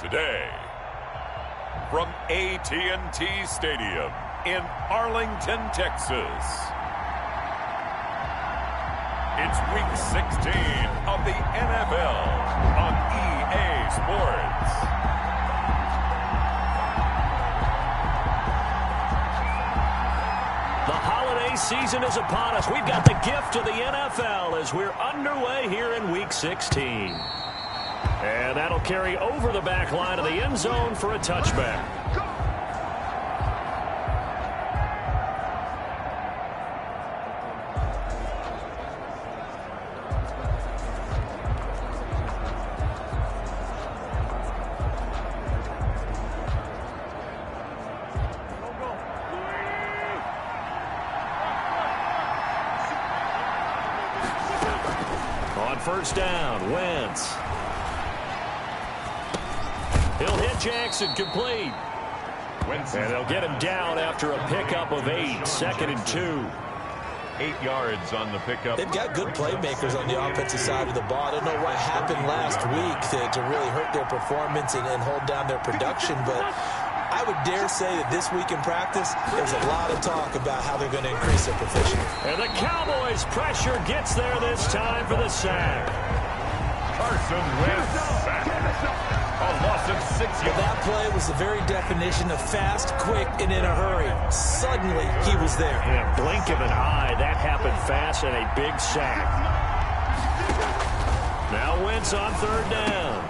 today. From AT&T Stadium in Arlington, Texas. It's Week 16 of the NFL on EA Sports. The holiday season is upon us. We've got the gift of the NFL as we're underway here in Week 16. And that'll carry over the back line of the end zone for a touchback. On first down, Wentz. He'll hit Jackson, complete. And they'll get him down after a pickup of 8, 2nd and 2. 8 yards on the pickup. They've got good playmakers on the offensive side of the ball. I don't know what happened last week to really hurt their performance and hold down their production, but I would dare say that this week in practice, there's a lot of talk about how they're going to increase their proficiency. And the Cowboys' pressure gets there this time for the sack. Carson Wentz sacked. A loss of 6 yards. Well, that play was the very definition of fast, quick, and in a hurry. Suddenly, he was there. In a blink of an eye, that happened fast and a big sack. Now Wentz on third down.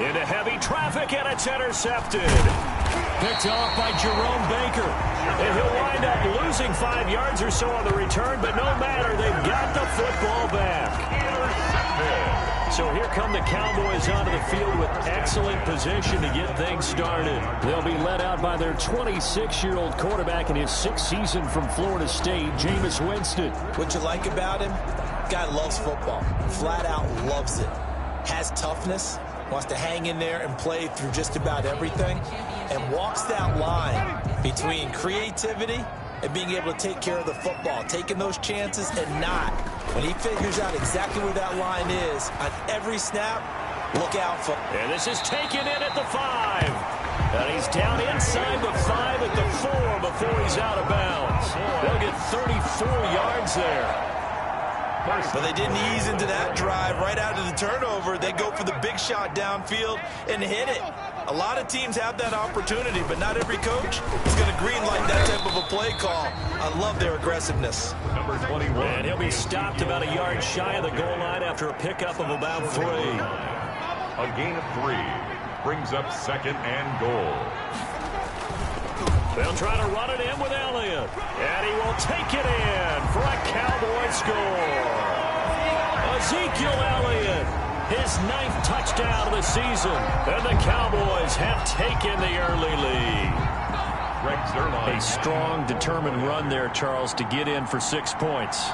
Into heavy traffic, and it's intercepted. Picked off by Jerome Baker. And he'll wind up losing 5 yards or so on the return, but no matter, they've got the football back. Intercepted. So here come the Cowboys onto the field with excellent position to get things started. They'll be led out by their 26-year-old quarterback in his 6th season from Florida State, Jameis Winston. What you like about him? Guy loves football. Flat out loves it. Has toughness. Wants to hang in there and play through just about everything. And walks that line between creativity and being able to take care of the football, taking those chances and not. When he figures out exactly where that line is, on every snap, look out for. And this is taken in at the 5. And he's down inside the 5 at the 4 before he's out of bounds. They'll get 34 yards there. But they didn't ease into that drive right out of the turnover. They go for the big shot downfield and hit it. A lot of teams have that opportunity, but not every coach is going to greenlight that type of a play call. I love their aggressiveness. Number 21. And he'll be stopped about a yard shy of the goal line after a pickup of about 3. A gain of 3 brings up 2nd and goal. They'll try to run it in with Elliott. And he will take it in for a Cowboy score. Ezekiel Elliott, his 9th touchdown of the season. And the Cowboys have taken the early lead. A strong, determined run there, Charles, to get in for 6 points.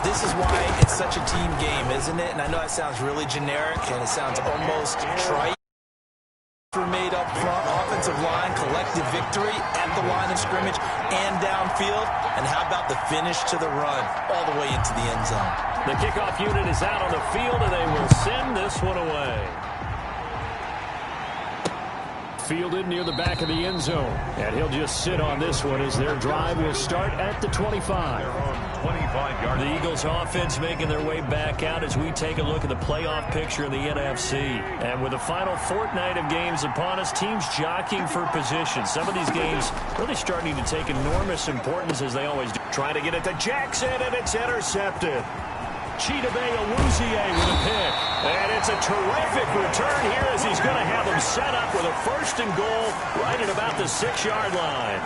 This is why it's such a team game, isn't it? And I know that sounds really generic, and it sounds almost trite. Made up front, offensive line, collective victory at the line of scrimmage and downfield. And how about the finish to the run all the way into the end zone? The kickoff unit is out on the field, and they will send this one away. Fielded near the back of the end zone. And he'll just sit on this one as their drive will start at the 25. 25-yard. The Eagles offense making their way back out as we take a look at the playoff picture in the NFC. And with the final fortnight of games upon us, teams jockeying for position. Some of these games really starting to take enormous importance as they always do. Trying to get it to Jackson, and it's intercepted. Chidobe Awuzie with a pick. And it's a terrific return here as he's going to have them set up with a 1st and goal right at about the 6-yard line.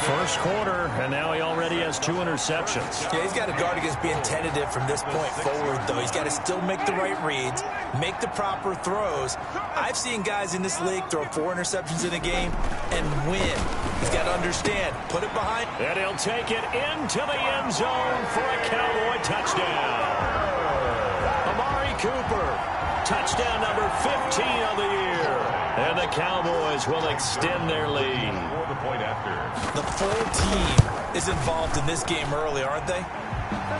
First quarter, and now he already has 2 interceptions. Yeah, he's got to guard against being tentative from this point forward, though. He's got to still make the right reads, make the proper throws. I've seen guys in this league throw 4 interceptions in a game and win. He's got to understand, put it behind. And he'll take it into the end zone for a Cowboy touchdown. Amari Cooper, touchdown number 15 of the year. And the Cowboys will extend their lead. For the point after. The full team is involved in this game early, aren't they?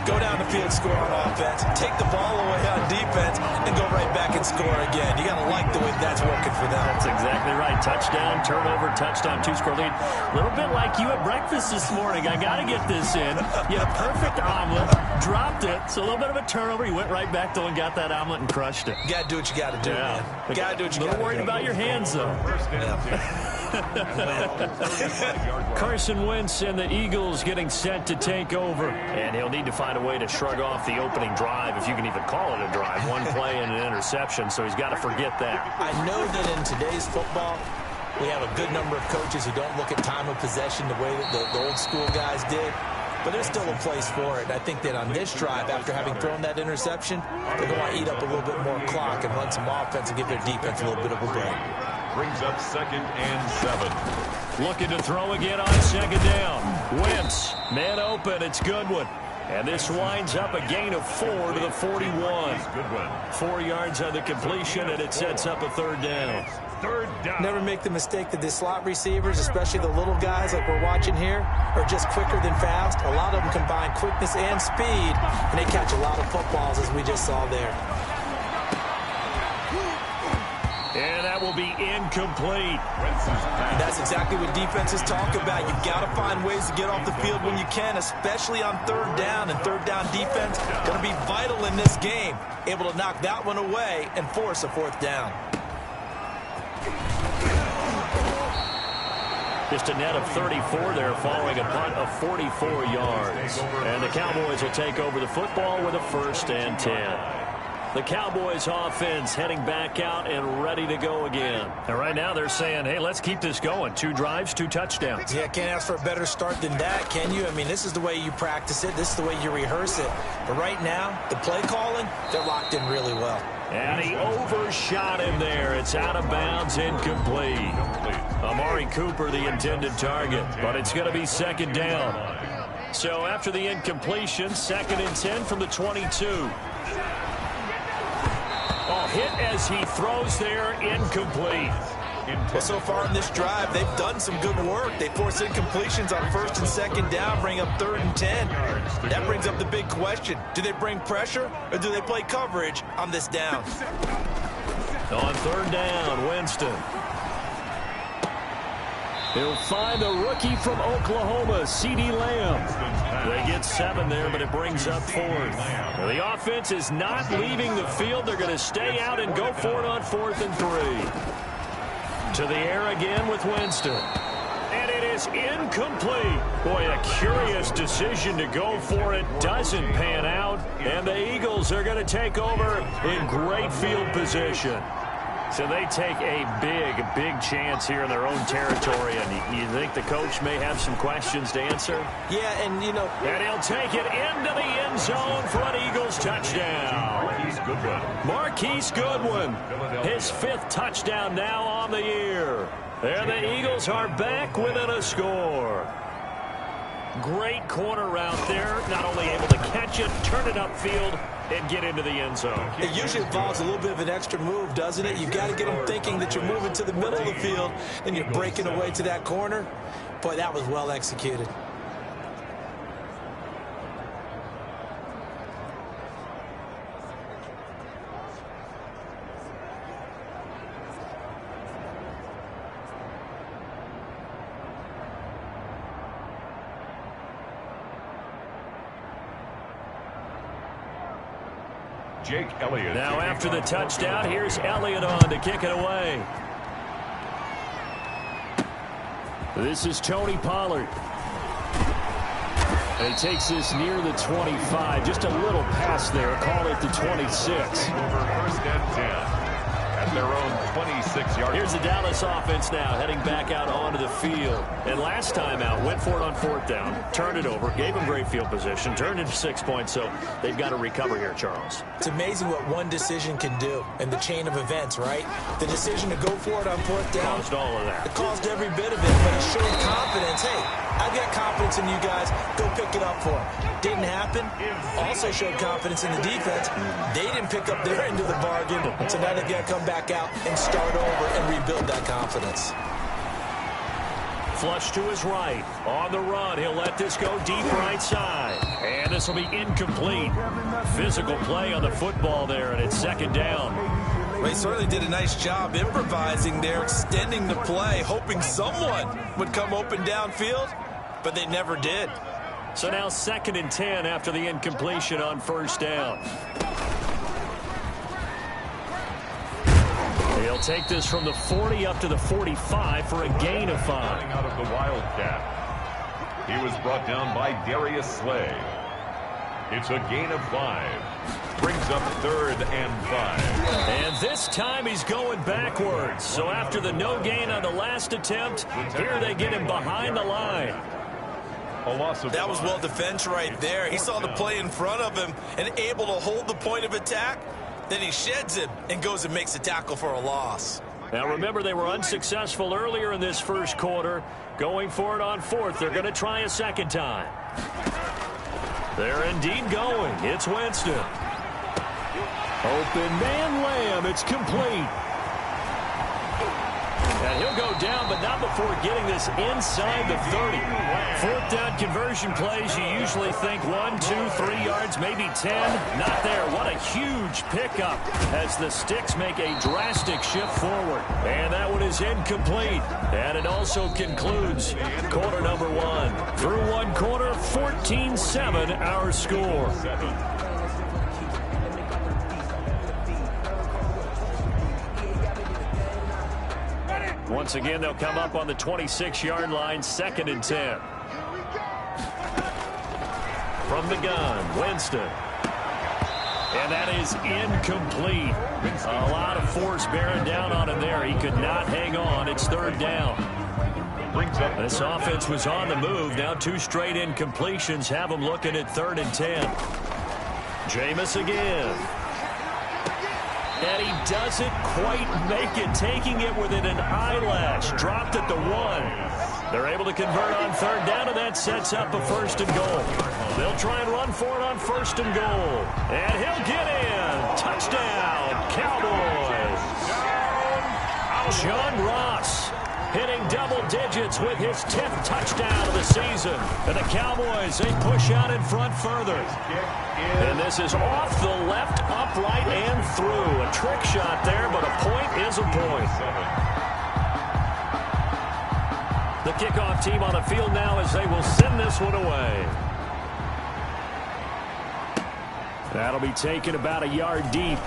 Go down the field, score on offense, take the ball away on defense, and go right back and score again. You got to like the way that's working for them. That's exactly right. Touchdown, turnover, touchdown, two-score lead. A little bit like you at breakfast this morning. I got to get this in. You had a perfect omelet, dropped it, so a little bit of a turnover. You went right back, though, and got that omelet and crushed it. You got to do what you got to do, man. You got to do what you got to do. A little worried about your hands, though. Carson Wentz and the Eagles getting set to take over. And he'll need to find a way to shrug off the opening drive, if you can even call it a drive. One play and an interception, so he's got to forget that. I know that in today's football, we have a good number of coaches who don't look at time of possession the way that the old school guys did. But there's still a place for it. And I think that on this drive, after having thrown that interception, they're going to eat up a little bit more clock and run some offense and give their defense a little bit of a break. Brings up 2nd and 7. Looking to throw again on 2nd down. Wentz, man open, it's Goodwin. And this winds up a gain of 4 to the 41. 4 yards on the completion, and it sets up a 3rd down. 3rd down. Never make the mistake that the slot receivers, especially the little guys like we're watching here, are just quicker than fast. A lot of them combine quickness and speed, and they catch a lot of footballs, as we just saw there. And that will be incomplete. That's exactly what defenses talk about. You've got to find ways to get off the field when you can, especially on 3rd down. And 3rd down defense going to be vital in this game. Able to knock that one away and force a 4th down. Just a net of 34 there following a punt of 44 yards. And the Cowboys will take over the football with a 1st and 10. The Cowboys offense heading back out and ready to go again. And right now they're saying, hey, let's keep this going. 2 drives, 2 touchdowns. Yeah, can't ask for a better start than that, can you? I mean, this is the way you practice it. This is the way you rehearse it. But right now, the play calling, they're locked in really well. And he overshot him there. It's out of bounds, incomplete. Amari Cooper, the intended target. But it's going to be 2nd down. So after the incompletion, 2nd and 10 from the 22. Hit as he throws there, incomplete. Well, so far in this drive, they've done some good work. They force incompletions on 1st and 2nd down, bring up 3rd and 10. That brings up the big question. Do they bring pressure or do they play coverage on this down? On 3rd down, Winston. He'll find the rookie from Oklahoma, C.D. Lamb. They get 7 there, but it brings up 4th. Well, the offense is not leaving the field. They're going to stay out and go for it on 4th and 3. To the air again with Winston. And it is incomplete. Boy, a curious decision to go for it. Doesn't pan out. And the Eagles are going to take over in great field position. So they take a big chance here in their own territory. And you think the coach may have some questions to answer? Yeah, and, you know. And he'll take it into the end zone for an Eagles touchdown. Marquise Goodwin, his 5th touchdown now on the year. And the Eagles are back within a score. Great corner route there. Not only able to catch it, turn it upfield, and get into the end zone. It usually involves a little bit of an extra move, doesn't it? You've got to get them thinking that you're moving to the middle of the field and you're breaking away to that corner. Boy, that was well executed. Jake Elliott. Now after the touchdown, here's Elliott on to kick it away. This is Tony Pollard. And he takes this near the 25. Just a little pass there. Call it the 26. Over 1st and 10. At their own 26-yard. Here's the Dallas offense now heading back out onto the field. And last time out, went for it on 4th down, turned it over, gave them great field position, turned it 6 points, so they've got to recover here, Charles. It's amazing what one decision can do in the chain of events, right? The decision to go for it on 4th down. Caused all of that. It caused every bit of it, but it showed confidence. Hey, I've got confidence in you guys. Go pick it up for them. Didn't happen. Also showed confidence in the defense. They didn't pick up their end of the bargain, so now they've got to come back out and start over and rebuild that confidence. Flush to his right. On the run, he'll let this go deep right side. And this will be incomplete. Physical play on the football there, and it's second down. Well, he certainly did a nice job improvising there, extending the play, hoping someone would come open downfield, but they never did. So now 2nd and 10 after the incompletion on first down. He'll take this from the 40 up to the 45 for a gain of 5. Out of the Wildcat. He was brought down by Darius Slay. It's a gain of 5. Brings up 3rd and 5. And this time he's going backwards. So after the no gain on the last attempt, here they get him behind the line. That was well defense right there. He saw the play in front of him and able to hold the point of attack. Then he sheds him and goes and makes a tackle for a loss. Now remember, they were unsuccessful earlier in this first quarter. Going for it on 4th. They're going to try a second time. They're indeed going. It's Winston. Open man Lamb. It's complete. And he'll go down, but not before getting this inside the 30. 4th down conversion plays, you usually think 1, 2, 3 yards, maybe 10. Not there. What a huge pickup as the Sticks make a drastic shift forward. And that one is incomplete. And it also concludes quarter number 1. Through one quarter, 14-7 our score. Once again, they'll come up on the 26-yard line, 2nd and 10. From the gun, Winston. And that is incomplete. A lot of force bearing down on him there. He could not hang on. It's 3rd down. This offense was on the move. Now 2 straight incompletions have them looking at 3rd and 10. Jameis again. And he doesn't quite make it, taking it within an eyelash. Dropped at the 1. They're able to convert on 3rd down, and that sets up a 1st and goal. They'll try and run for it on 1st and goal. And he'll get in. Touchdown, Cowboys. John Ross hitting double digits with his 10th touchdown of the season. And the Cowboys, they push out in front further. And this is off the left, upright, and through. A trick shot there, but a point is a point. The kickoff team on the field now as they will send this one away. That'll be taken about a yard deep.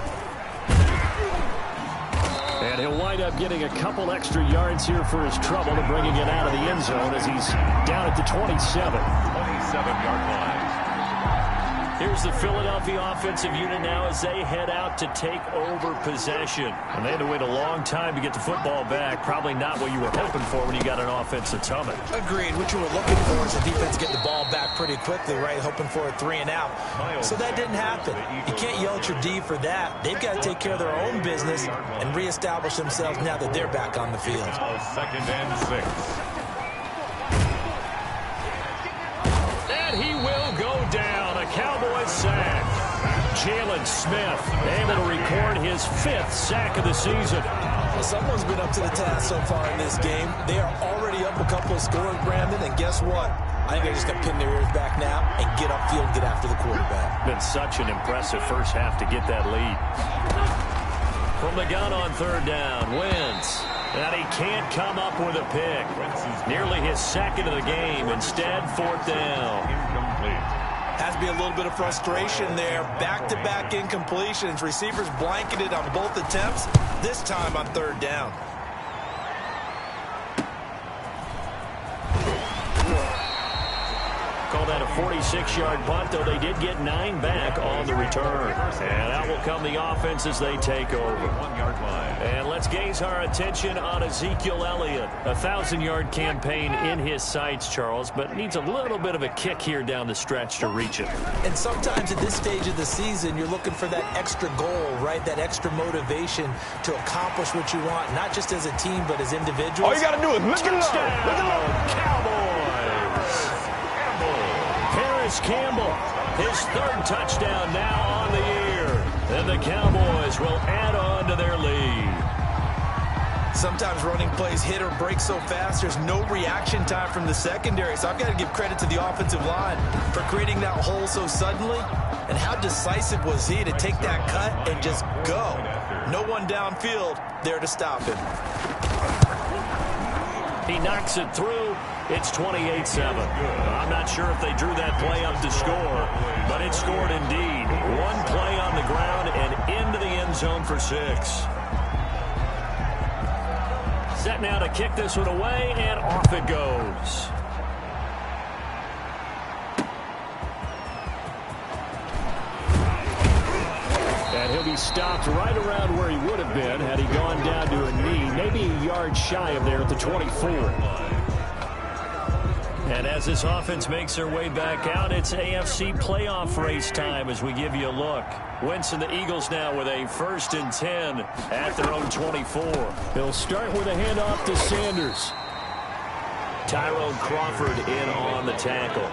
And he'll wind up getting a couple extra yards here for his trouble to bringing it out of the end zone as he's down at the 27. 27-yard line. Here's the Philadelphia offensive unit now as they head out to take over possession. And they had to wait a long time to get the football back. Probably not what you were hoping for when you got an offense that's humming. Agreed. What you were looking for is the defense getting the ball back pretty quickly, right? Hoping for a 3 and out. So that didn't happen. You can't yell at your D for that. They've got to take care of their own business and reestablish themselves now that they're back on the field. 2nd and 6. And he will go down. A Cowboys sack. Jalen Smith able to record his 5th sack of the season. Well, someone's been up to the task so far in this game. They are already up a couple of scores, Brandon, and guess what? I think they're just going to pin their ears back now and get upfield and get after the quarterback. Been such an impressive first half to get that lead. From the gun on 3rd down, Wentz. And he can't come up with a pick. Nearly his 2nd of the game. Instead, 4th down. Incomplete. Has to be a little bit of frustration there. Back-to-back incompletions. Receivers blanketed on both attempts, this time on 3rd down. Call that a 46-yard punt, though they did get 9 back on the return. And out will come the offense as they take over. 1-yard line. And let's gaze our attention on Ezekiel Elliott. A 1,000-yard campaign in his sights, Charles, but needs a little bit of a kick here down the stretch to reach it. And sometimes at this stage of the season, you're looking for that extra goal, right? That extra motivation to accomplish what you want, not just as a team, but as individuals. All you got to do is look at Touchdown, Cowboys! Campbell, his 3rd touchdown now on the year. And the Cowboys will add on to their lead. Sometimes running plays hit or break so fast, there's no reaction time from the secondary. So I've got to give credit to the offensive line for creating that hole so suddenly. And how decisive was he to take that cut and just go? No one downfield there to stop him. He knocks it through. It's 28-7. I'm not sure if they drew that play up to score, but it scored indeed. One play on the ground and into the end zone for 6. Set now to kick this one away, and off it goes. And he'll be stopped right around where he would have been had he gone down to a knee, maybe a yard shy of there at the 24. And as this offense makes their way back out, it's AFC playoff race time as we give you a look. Wentz and the Eagles now with a 1st and 10 at their own 24. They'll start with a handoff to Sanders. Tyrone Crawford in on the tackle.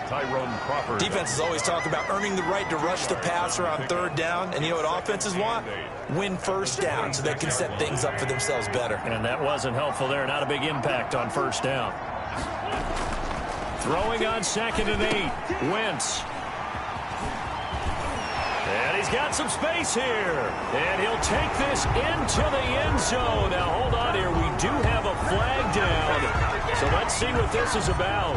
Tyrone Crawford. Defenses always talk about earning the right to rush the passer on 3rd down. And you know what offenses want? Win 1st down so they can set things up for themselves better. And that wasn't helpful there. Not a big impact on 1st down. Throwing on 2nd and 8. Wentz. And he's got some space here. And he'll take this into the end zone. Now, hold on here. We do have a flag down. So let's see what this is about.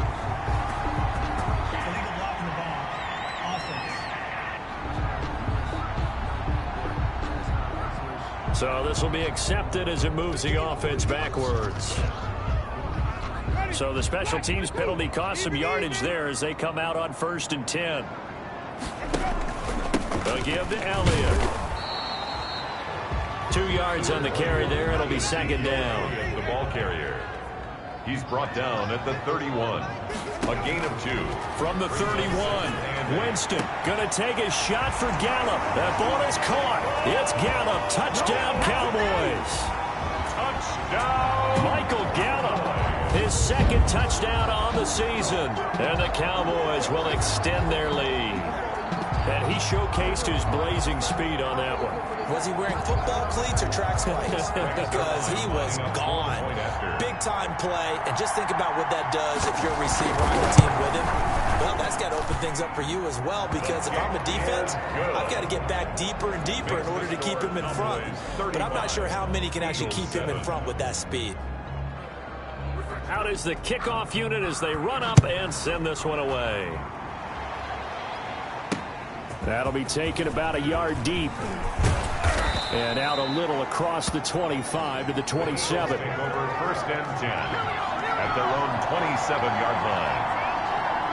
So this will be accepted as it moves the offense backwards. So the special teams penalty cost some yardage there as they come out on 1st and 10. They'll give to Elliott. 2 yards on the carry there. It'll be 2nd down. The ball carrier. He's brought down at the 31. A gain of 2. From the 31, Winston going to take a shot for Gallup. That ball is caught. It's Gallup. Touchdown, Cowboys. Touchdown. Michael Gallup. His 2nd touchdown on the season. And the Cowboys will extend their lead. And he showcased his blazing speed on that one. Was he wearing football cleats or track spikes? Because he was gone. Big-time play. And just think about what that does if you're a receiver on the team with him. Well, that's got to open things up for you as well, because if I'm a defense, I've got to get back deeper and deeper in order to keep him in front. But I'm not sure how many can actually keep him in front with that speed. Out is the kickoff unit as they run up and send this one away. That'll be taken about a yard deep. And out a little across the 25 to the 27. Over 1st and 10 at their own 27-yard line.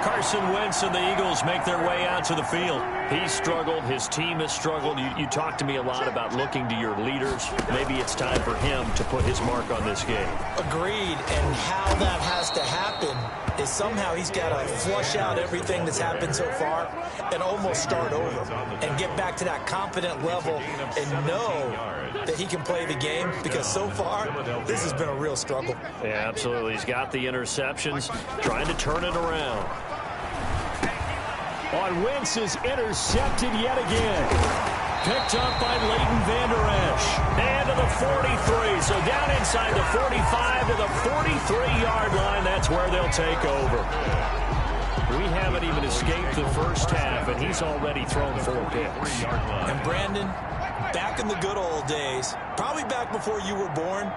Carson Wentz and the Eagles make their way out to the field. He's struggled. His team has struggled. You talk to me a lot about looking to your leaders. Maybe it's time for him to put his mark on this game. Agreed. And how that has to happen is somehow he's got to flush out everything that's happened so far and almost start over and get back to that confident level and know that he can play the game, because so far this has been a real struggle. Yeah, absolutely. He's got the interceptions, trying to turn it around. On Wentz is intercepted yet again. Picked up by Leighton Vander Esch. And to the 43. So down inside the 45 to the 43-yard line. That's where they'll take over. We haven't even escaped the 1st half, and he's already thrown 4 picks. And Brandon, back in the good old days, probably back before you were born,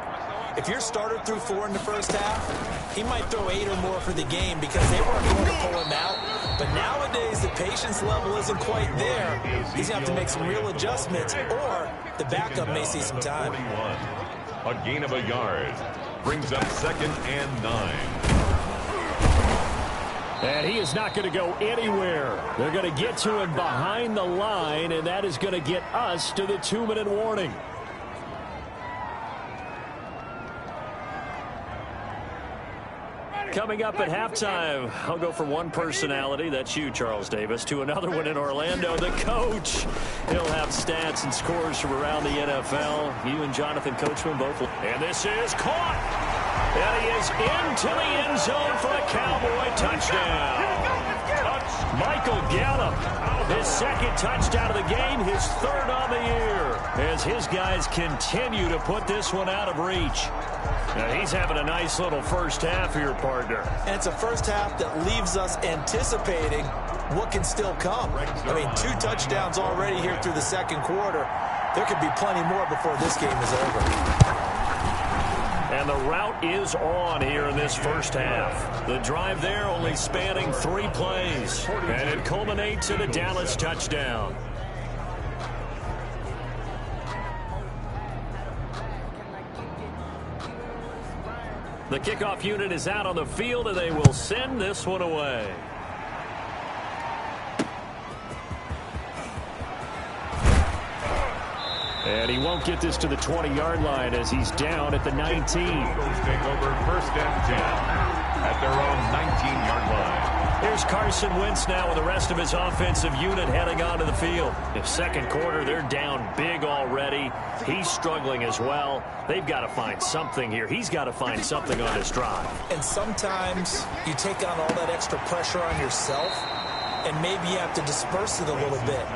if your starter threw 4 in the 1st half, he might throw 8 or more for the game because they weren't going to pull him out. But nowadays, the patience level isn't quite there. He's going to have to make some real adjustments, or the backup may see some time. A gain of a yard. Brings up 2nd and 9. And he is not going to go anywhere. They're going to get to him behind the line, and that is going to get us to the 2-minute warning. Coming up at halftime, I'll go from one personality, that's you, Charles Davis, to another one in Orlando, the coach. He'll have stats and scores from around the NFL. You and Jonathan Coachman both. And this is caught. And he is into the end zone for a Cowboy touchdown. Michael Gallup, his second touchdown of the game, his third on the year, as his guys continue to put this one out of reach. Now, he's having a nice little first half here, partner. And it's a first half that leaves us anticipating what can still come. I mean, 2 touchdowns already here through the second quarter. There could be plenty more before this game is over. And the route is on here in this first half. The drive there only spanning 3 plays. And it culminates in a Dallas touchdown. The kickoff unit is out on the field, and they will send this one away. And he won't get this to the 20-yard line as he's down at the 19. Eagles take over first and 10 at their own 19-yard line. Here's Carson Wentz now with the rest of his offensive unit heading onto the field. In second quarter, they're down big already. He's struggling as well. They've got to find something here. He's got to find something on this drive. And sometimes you take on all that extra pressure on yourself, and maybe you have to disperse it a little bit.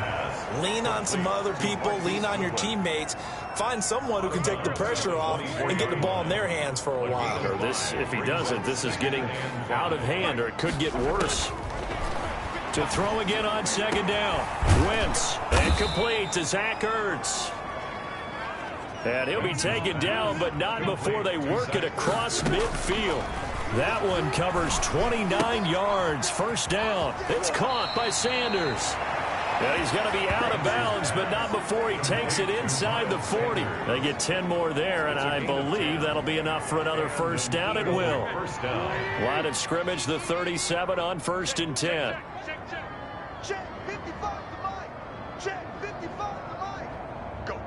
Lean on some other people, lean on your teammates, find someone who can take the pressure off and get the ball in their hands for a while. Or this, if he doesn't, this is getting out of hand, or it could get worse. To throw again on second down. Wentz, incomplete to Zach Ertz. And he'll be taken down, but not before they work it across midfield. That one covers 29 yards, first down. It's caught by Sanders. Yeah, he's going to be out of bounds, but not before he takes it inside the 40. They get 10 more there, and I believe that'll be enough for another first down. It will. Line of scrimmage, the 37 on first and 10. Check 55 to Mike. Check 55 to Mike. Go.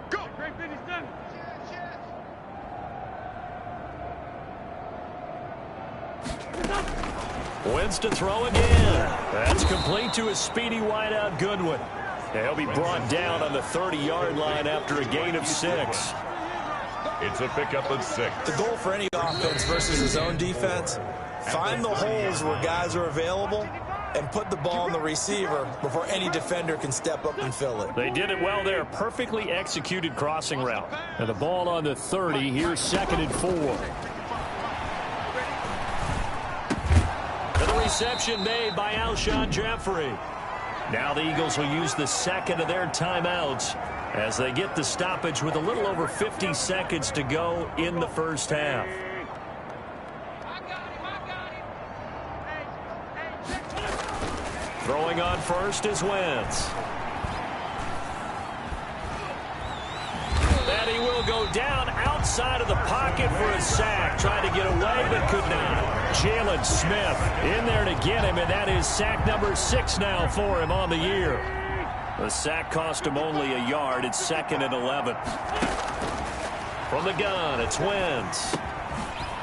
Go. Great finish done. Wentz to throw again. That's complete to a speedy wideout Goodwin. He'll be brought down on the 30-yard line after a gain of 6. It's a pickup of 6. The goal for any offense versus his own defense, find the holes where guys are available and put the ball on the receiver before any defender can step up and fill it. They did it well there. Perfectly executed crossing route. And the ball on the 30. Here's second and 4. And the reception made by Alshon Jeffrey. Now the Eagles will use the second of their timeouts as they get the stoppage with a little over 50 seconds to go in the first half. Throwing on first is Wentz. And he will go down outside of the pocket for a sack. Tried to get away but could not. Jalen Smith in there to get him, and that is sack number 6 now for him on the year. The sack cost him only a yard. It's second and 11. From the gun, it's Wentz.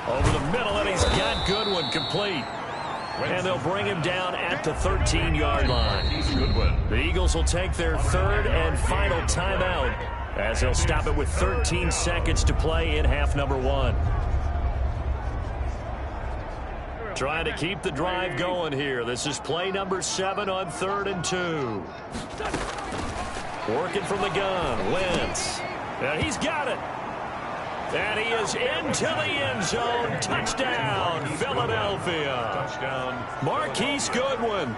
Over the middle, and he's got Goodwin complete. And they'll bring him down at the 13-yard line. The Eagles will take their third and final timeout as they'll stop it with 13 seconds to play in half number 1. Trying to keep the drive going here. This is play number 7 on 3rd and 2. Working from the gun, Wentz. And he's got it. And he is into the end zone. Touchdown, Philadelphia. Touchdown. Marquise Goodwin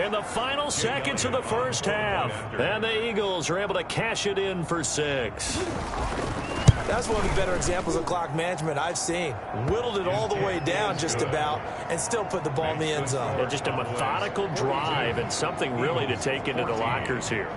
in the final seconds of the first half. And the Eagles are able to cash it in for 6. That's one of the better examples of clock management I've seen. Whittled it all the way down just about and still put the ball in the end zone. Well, just a methodical drive and something really to take into the lockers here.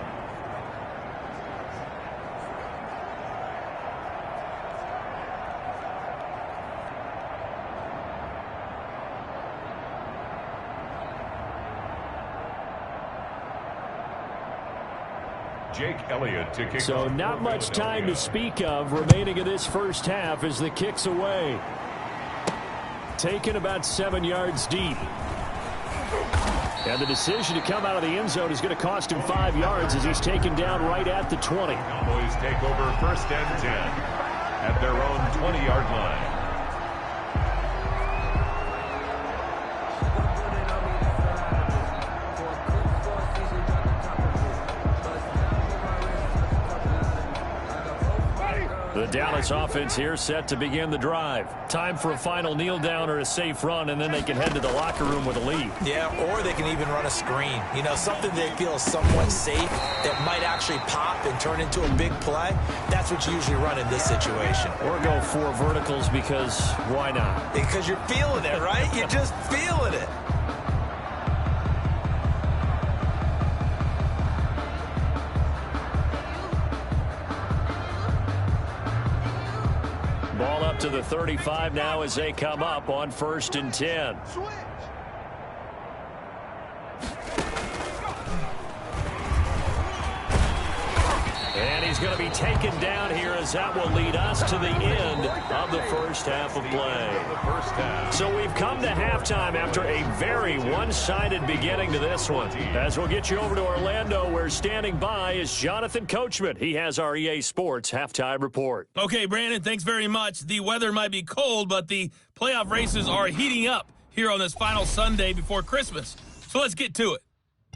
Jake Elliott to kick. So not much time to speak of remaining in this first half as the kick's away. Taken about 7 yards deep. And the decision to come out of the end zone is going to cost him 5 yards as he's taken down right at the 20. Cowboys take over first and 10 at their own 20-yard line. Dallas offense here set to begin the drive. Time for a final kneel down or a safe run, and then they can head to the locker room with a lead. Yeah, or they can even run a screen. You know, something they feel is somewhat safe that might actually pop and turn into a big play. That's what you usually run in this situation. Or go 4 verticals because why not? Because you're feeling it, right? You're just feeling it. Ball up to the 35 now as they come up on 1st and 10. Switch. And he's going to be taken down here as that will lead us to the end of the first half of play. So we've come to halftime after a very one-sided beginning to this one. As we'll get you over to Orlando, where standing by is Jonathan Coachman. He has our EA Sports halftime report. Okay, Brandon, thanks very much. The weather might be cold, but the playoff races are heating up here on this final Sunday before Christmas. So let's get to it.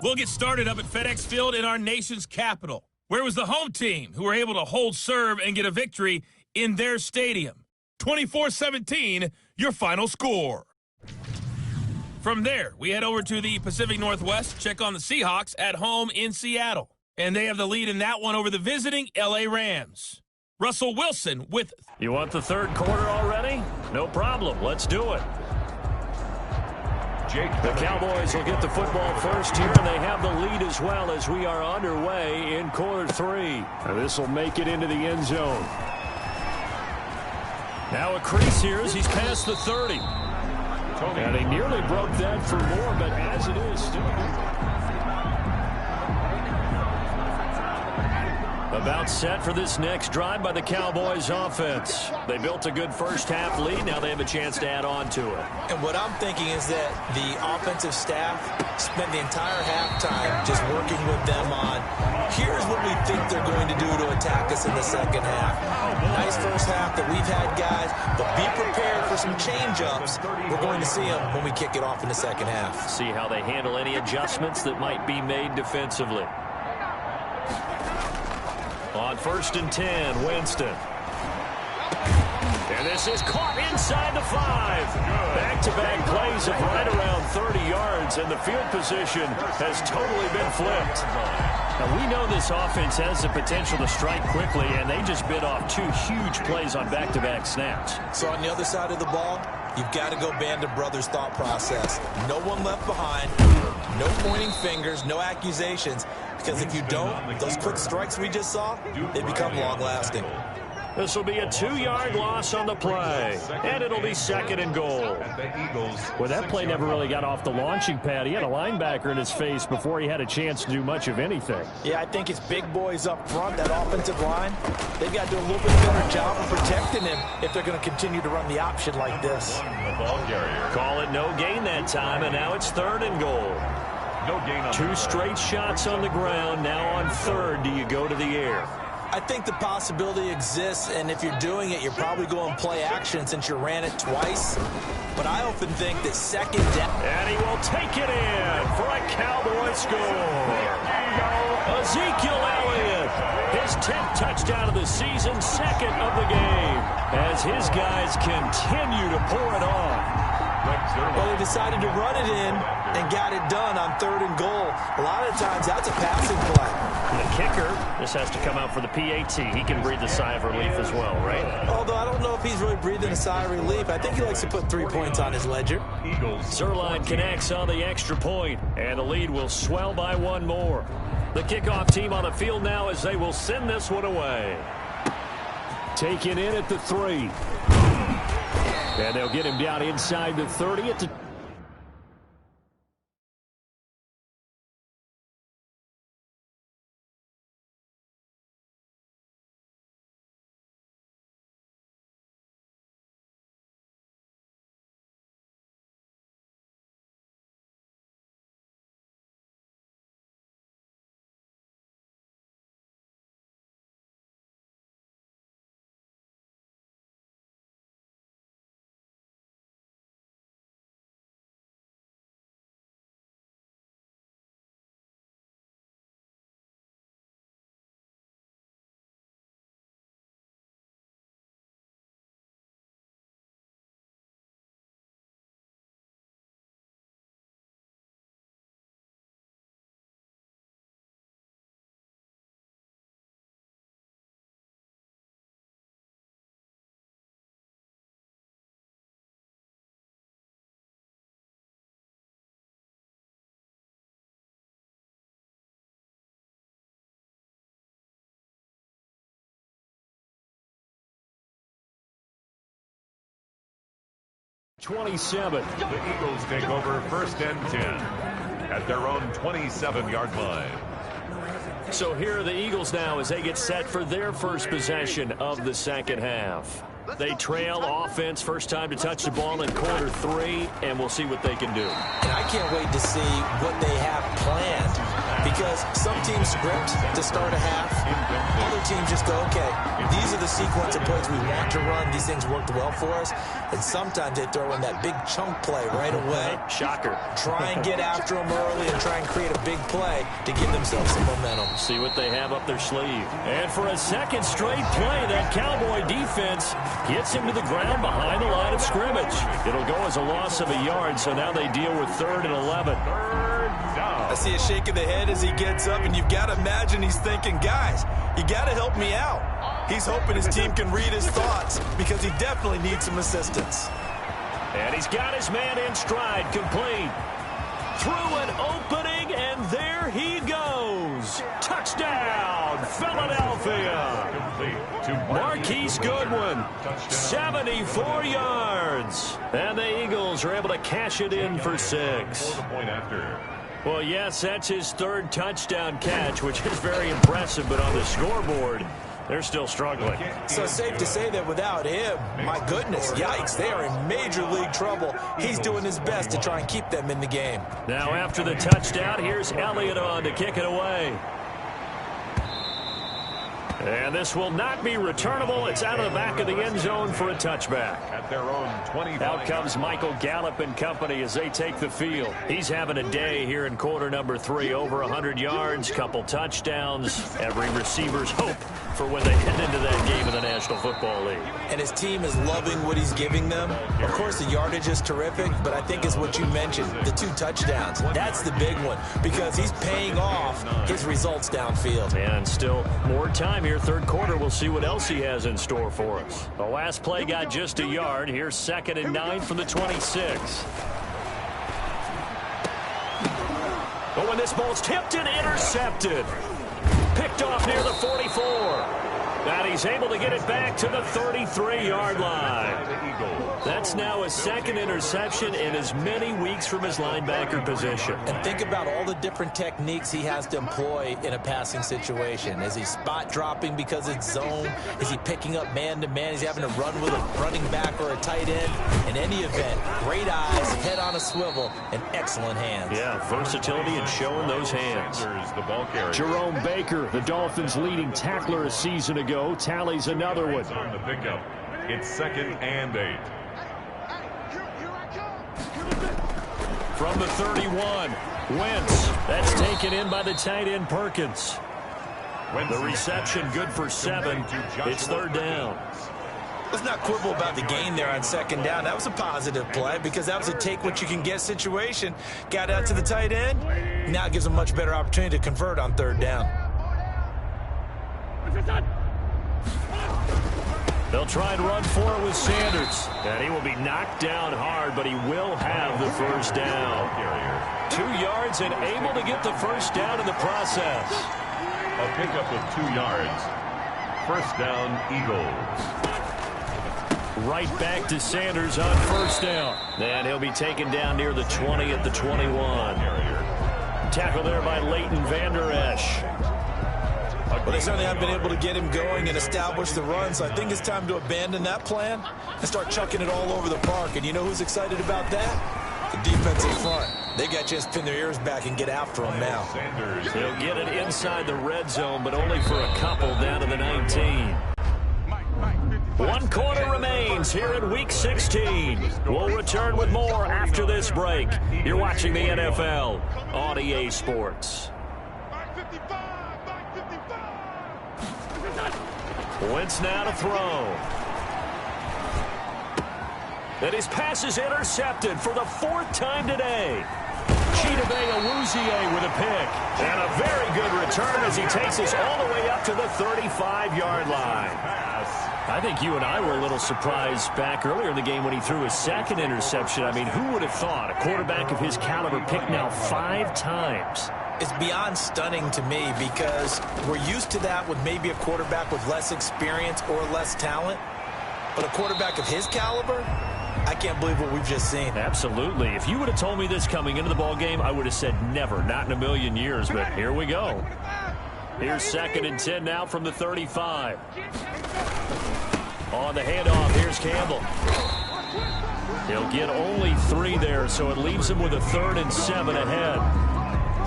We'll get started up at FedEx Field in our nation's capital. Where was the home team who were able to hold serve and get a victory in their stadium? 24-17, your final score. From there, we head over to the Pacific Northwest, check on the Seahawks at home in Seattle. And they have the lead in that one over the visiting L.A. Rams. Russell Wilson with... You want the third quarter already? No problem. Let's do it. The Cowboys will get the football first here, and they have the lead as well as we are underway in quarter 3. This will make it into the end zone. Now a crease here as he's past the 30. And he nearly broke that for more, but as it is, still good. About set for this next drive by the Cowboys offense. They built a good first half lead. Now they have a chance to add on to it. And what I'm thinking is that the offensive staff spent the entire halftime just working with them on, here's what we think they're going to do to attack us in the second half. Nice first half that we've had, guys, but be prepared for some change-ups. We're going to see them when we kick it off in the second half. See how they handle any adjustments that might be made defensively. On 1st and 10, Winston. And this is caught inside the 5. Back-to-back plays of right around 30 yards, and the field position has totally been flipped. Now, we know this offense has the potential to strike quickly, and they just bit off 2 huge plays on back-to-back snaps. So on the other side of the ball, you've got to go Band of Brothers thought process. No one left behind, no pointing fingers, no accusations. Because if you don't, those quick strikes we just saw, they become long-lasting. This will be a 2-yard loss on the play, and it'll be 2nd and goal. Well, that play never really got off the launching pad. He had a linebacker in his face before he had a chance to do much of anything. Yeah, I think it's big boys up front, that offensive line. They've got to do a little bit better job of protecting him if they're going to continue to run the option like this. Call it no gain that time, and now it's 3rd and goal. No gain on 2 straight shots on the ground. Now on 3rd, do you go to the air? I think the possibility exists, and if you're doing it, you're probably going play action since you ran it twice. But I often think that 2nd down. And he will take it in for a Cowboy score. Ezekiel Elliott, his 10th touchdown of the season, 2nd of the game, as his guys continue to pour it on. Well, they decided to run it in and got it done on 3rd and goal. A lot of times, that's a passing play. The kicker, this has to come out for the PAT. He can breathe a sigh of relief as well, right? Although I don't know if he's really breathing a sigh of relief. I think he likes to put 3 points on his ledger. Sirline connects on the extra point, and the lead will swell by 1 more. The kickoff team on the field now as they will send this one away. Taken in at the 3. And they'll get him down inside the 30 at the 27. The Eagles take over 1st and 10 at their own 27-yard line. So here are the Eagles now as they get set for their first possession of the second half. They trail offense, first time to touch the ball in quarter 3, and we'll see what they can do. And I can't wait to see what they have planned, because some teams script to start a half. Other teams just go, okay, these are the sequence of plays we want to run. These things worked well for us. And sometimes they throw in that big chunk play right away. Shocker. Try and get after them early and try and create a big play to give themselves some momentum. See what they have up their sleeve. And for a second straight play, that Cowboy defense gets him to the ground behind the line of scrimmage. It'll go as a loss of a yard, so now they deal with 3rd and 11. I see a shake of the head as he gets up, and you've got to imagine he's thinking, guys, you got to help me out. He's hoping his team can read his thoughts because he definitely needs some assistance. And he's got his man in stride, complete. Through an opening, and there he goes. Touchdown, Philadelphia. Marquise Goodwin, 74 yards. And the Eagles are able to cash it in for 6. Well, yes, that's his 3rd touchdown catch, which is very impressive, but on the scoreboard, they're still struggling. So safe to say that without him, my goodness, yikes, they are in major league trouble. He's doing his best to try and keep them in the game. Now after the touchdown, here's Elliott on to kick it away. And this will not be returnable. It's out of the back of the end zone for a touchback. At their own 25. Out comes Michael Gallup and company as they take the field. He's having a day here in quarter number 3. Over 100 yards, couple touchdowns. Every receiver's hope for when they head into that game in the National Football League. And his team is loving what he's giving them. Of course, the yardage is terrific, but I think is what you mentioned, the 2 touchdowns. That's the big one because he's paying off his results downfield. And still more time here. 3rd quarter, we'll see what else he has in store for us. The last play got just a yard. Here's 2nd and 9 from the 26. But when this ball's tipped and intercepted, picked off near the 44. And he's able to get it back to the 33-yard line. That's now his 2nd interception in as many weeks from his linebacker position. And think about all the different techniques he has to employ in a passing situation. Is he spot dropping because it's zone? Is he picking up man-to-man? Is he having to run with a running back or a tight end? In any event, great eyes, head on a swivel, and excellent hands. Yeah, versatility and showing those hands. The ball carrier. Jerome Baker, the Dolphins' leading tackler a season ago, tallies another one. On the pickup, it's 2nd and 8. From the 31, Wentz. That's taken in by the tight end Perkins. The reception good for 7. It's 3rd down. Let's not quibble about the gain there on 2nd down. That was a positive play because that was a take-what-you-can-get situation. Got out to the tight end. Now it gives them a much better opportunity to convert on 3rd down. They'll try and run for it with Sanders. And he will be knocked down hard, but he will have the first down. 2 yards and able to get the first down in the process. A pickup of 2 yards. First down, Eagles. Right back to Sanders on first down. And he'll be taken down near the 20 at the 21. Tackle there by Leighton Vander Esch. Well, they certainly haven't been able to get him going and establish the run, so I think it's time to abandon that plan and start chucking it all over the park. And you know who's excited about that? The defensive front. They got a chance to pin their ears back and get after him now. They'll get it inside the red zone, but only for a couple down to the 19. 1 quarter remains here in Week 16. We'll return with more after this break. You're watching the NFL on EA Sports. Wentz now to throw. And his pass is intercepted for the 4th time today. Chidobe Awuzie with a pick. And a very good return as he takes us all the way up to the 35-yard line. I think you and I were a little surprised back earlier in the game when he threw his 2nd interception. I mean, who would have thought a quarterback of his caliber picked now 5 times? It's beyond stunning to me because we're used to that with maybe a quarterback with less experience or less talent. But a quarterback of his caliber, I can't believe what we've just seen. Absolutely. If you would have told me this coming into the ball game, I would have said never, not in a million years, but here we go. Here's 2nd and 10 now from the 35. On the handoff, here's Campbell. He'll get only 3 there, so it leaves him with a 3rd and 7 ahead.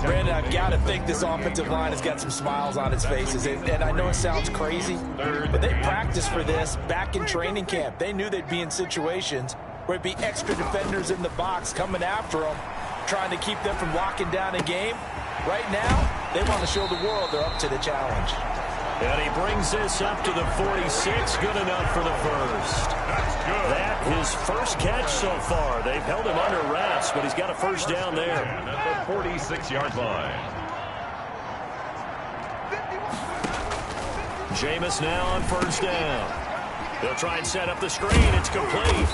Brandon, I've got to think this offensive line has got some smiles on its faces. And I know it sounds crazy, but they practiced for this back in training camp. They knew they'd be in situations where it'd be extra defenders in the box coming after them, trying to keep them from locking down a game. Right now, they want to show the world they're up to the challenge. And he brings this up to the 46. Good enough for the first. That's good. That his first catch so far. They've held him under wraps, but he's got a first down there. And at the 46-yard line. Jameis now on first down. They'll try and set up the screen. It's complete.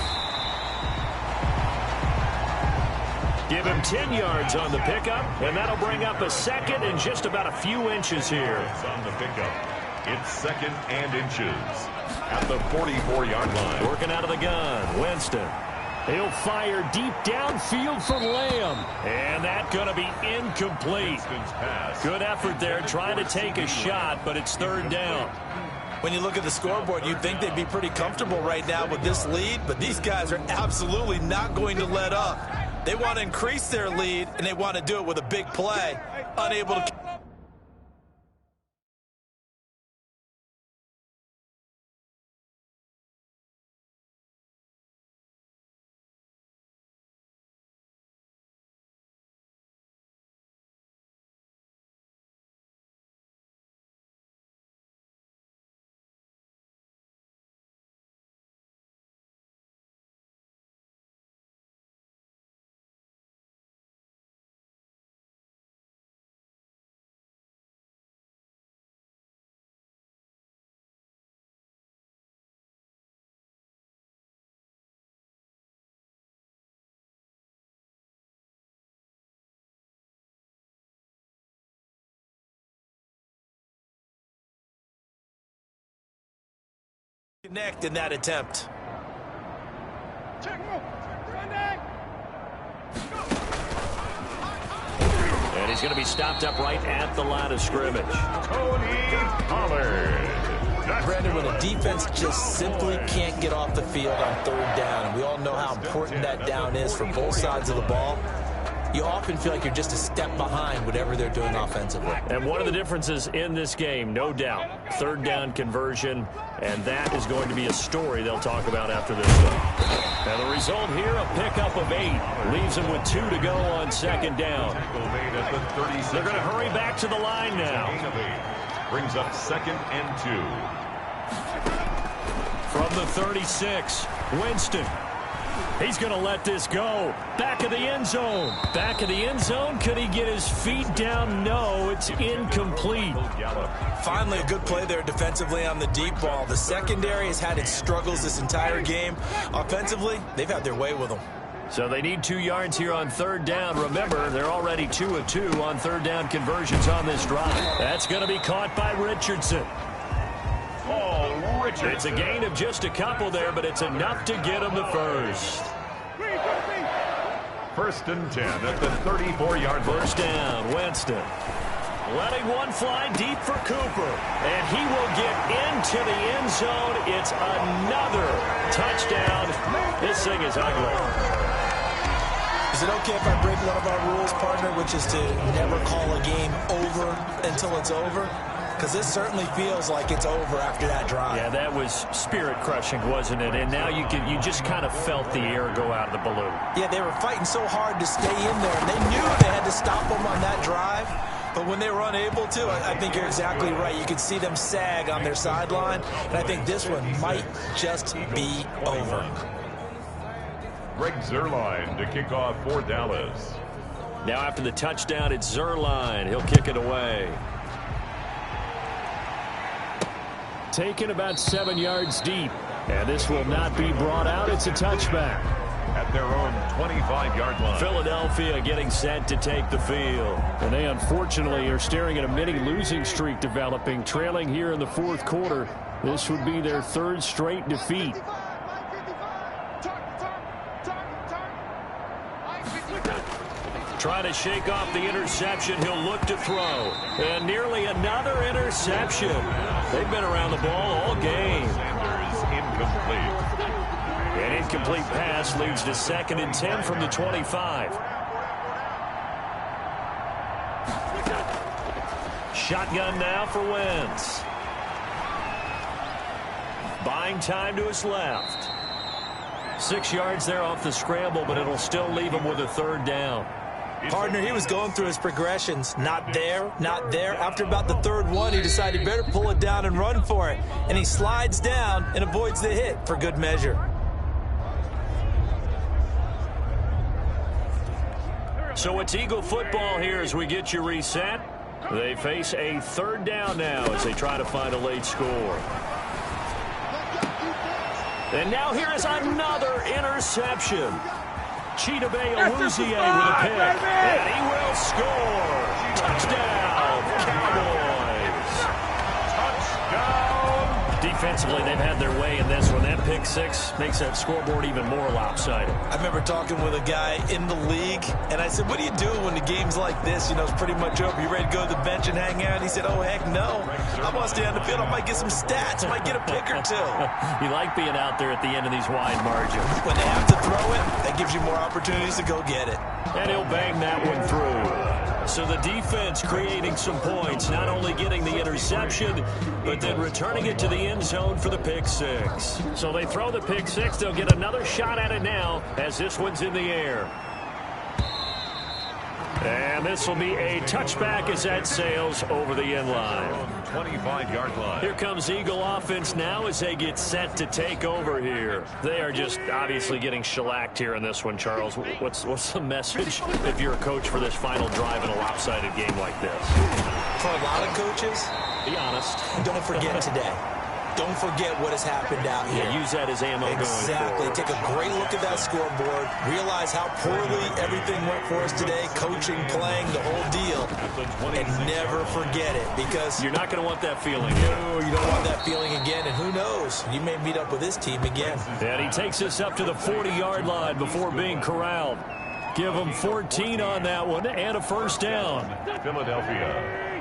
Give him 10 yards on the pickup, and that'll bring up a 2nd and just about a few inches here. It's on the pickup. It's 2nd and inches at the 44-yard line. Working out of the gun, Winston. He'll fire deep downfield for Lamb, and that's going to be incomplete. Good effort there trying to take a shot, but it's 3rd down. When you look at the scoreboard, you'd think they'd be pretty comfortable right now with this lead, but these guys are absolutely not going to let up. They want to increase their lead, and they want to do it with a big play. Unable to... connect in that attempt. And he's going to be stopped up right at the line of scrimmage. Tony Pollard. Brandon, when a defense just simply can't get off the field on 3rd down, and we all know how important that down is for both sides of the ball, you often feel like you're just a step behind whatever they're doing offensively. And one of the differences in this game, no doubt, 3rd down conversion, and that is going to be a story they'll talk about after this one. Now the result here, a pickup of 8. Leaves them with 2 to go on 2nd down. They're going to hurry back to the line now. Brings up 2nd and 2. From the 36, Winston. He's going to let this go. Back of the end zone. Back of the end zone. Could he get his feet down? No, it's incomplete. Finally, a good play there defensively on the deep ball. The secondary has had its struggles this entire game. Offensively, they've had their way with them. So they need 2 yards here on 3rd down. Remember, they're already 2 of 2 on 3rd down conversions on this drive. That's going to be caught by Richardson. Oh, Richardson. It's a gain of just a couple there, but it's enough to get him the first. 1st and 10 at the 34-yard line. First down, Winston. Letting one fly deep for Cooper. And he will get into the end zone. It's another touchdown. This thing is ugly. Is it okay if I break one of our rules, partner, which is to never call a game over until it's over? Because this certainly feels like it's over after that drive. Yeah, that was spirit-crushing, wasn't it? And now you just kind of felt the air go out of the balloon. Yeah, they were fighting so hard to stay in there, and they knew they had to stop them on that drive. But when they were unable to, I think you're exactly right. You could see them sag on their sideline, and I think this one might just be over. Greg Zuerlein to kick off for Dallas. Now after the touchdown, it's Zuerlein. He'll kick it away. Taken about 7 yards deep. And this will not be brought out. It's a touchback. At their own 25-yard line. Philadelphia getting set to take the field. And they unfortunately are staring at a mini losing streak developing, trailing here in the 4th quarter. This would be their 3rd straight defeat. Trying to shake off the interception. He'll look to throw. And nearly another interception. They've been around the ball all game. Sanders incomplete. An incomplete pass leads to 2nd and 10 from the 25. Shotgun now for Wentz. Buying time to his left. 6 yards there off the scramble, but it'll still leave him with a 3rd down. Partner, he was going through his progressions. Not there, not there. After about the 3rd one, he decided he better pull it down and run for it. And he slides down and avoids the hit for good measure. So it's Eagle football here as we get you reset. They face a 3rd down now as they try to find a late score. And now here is another interception. Cheetah Bay Aluzier with a pick. And he will score. Touchdown, Cowboys. Touchdown. Defensively, they've had their way in this one. That pick 6 makes that scoreboard even more lopsided. I remember talking with a guy in the league, and I said, what do you do when the game's like this? You know, it's pretty much over. You ready to go to the bench and hang out? He said, oh, heck no. I want to stay on the field. I might get some stats. I might get a pick or 2. You like being out there at the end of these wide margins. When they have to throw it, that gives you more opportunities to go get it. And he'll bang that one through. So the defense creating some points, not only getting the interception, but then returning it to the end zone for the pick 6. So they throw the pick 6. They'll get another shot at it now as this one's in the air. And this will be a touchback as that sails over the end line. 25-yard line. Here comes Eagle offense now as they get set to take over here. They are just obviously getting shellacked here in this one, Charles. What's the message if you're a coach for this final drive in a lopsided game like this? For a lot of coaches, be honest. Don't forget today. Don't forget what has happened out here. Yeah, use that as ammo exactly. going forward. Take a great look at that scoreboard. Realize how poorly everything went for us today. Coaching, playing, the whole deal. And never forget it, because you're not going to want that feeling. No, you don't want that feeling again. And who knows? You may meet up with this team again. And he takes us up to the 40-yard line before being corralled. Give him 14 on that one and a 1st down. Philadelphia.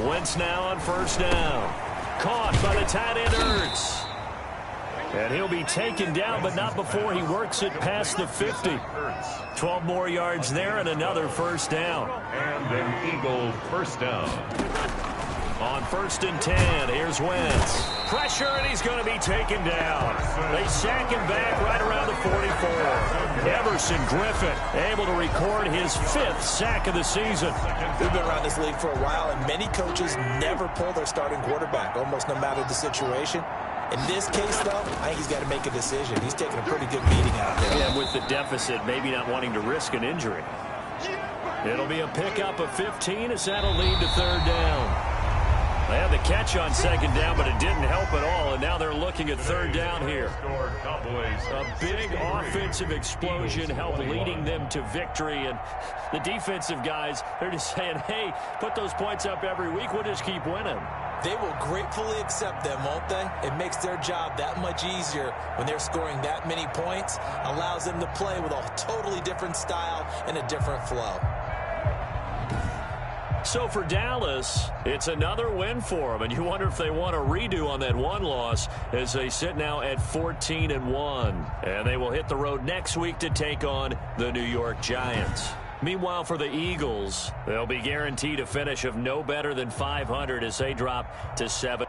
Wentz now on 1st down. Caught by the tight end Ertz. And he'll be taken down, but not before he works it past the 50. 12 more yards there and another 1st down. And an Eagle 1st down. On 1st and 10, here's Wentz. Pressure, and he's going to be taken down. They sack him back right around the 44. Everson Griffin able to record his 5th sack of the season. We've been around this league for a while, and many coaches never pull their starting quarterback, almost no matter the situation. In this case, though, I think he's got to make a decision. He's taking a pretty good beating out there. Yeah, with the deficit, maybe not wanting to risk an injury. It'll be a pickup of 15 as that'll lead to 3rd down. They had the catch on 2nd down, but it didn't help at all, and now they're looking at 3rd down here. A big offensive explosion helped leading them to victory, and the defensive guys, they're just saying, hey, put those points up every week, we'll just keep winning. They will gratefully accept them, won't they? It makes their job that much easier when they're scoring that many points, allows them to play with a totally different style and a different flow. So for Dallas, it's another win for them, and you wonder if they want a redo on that one loss as they sit now at 14-1. And they will hit the road next week to take on the New York Giants. Meanwhile, for the Eagles, they'll be guaranteed a finish of no better than 500 as they drop to 7.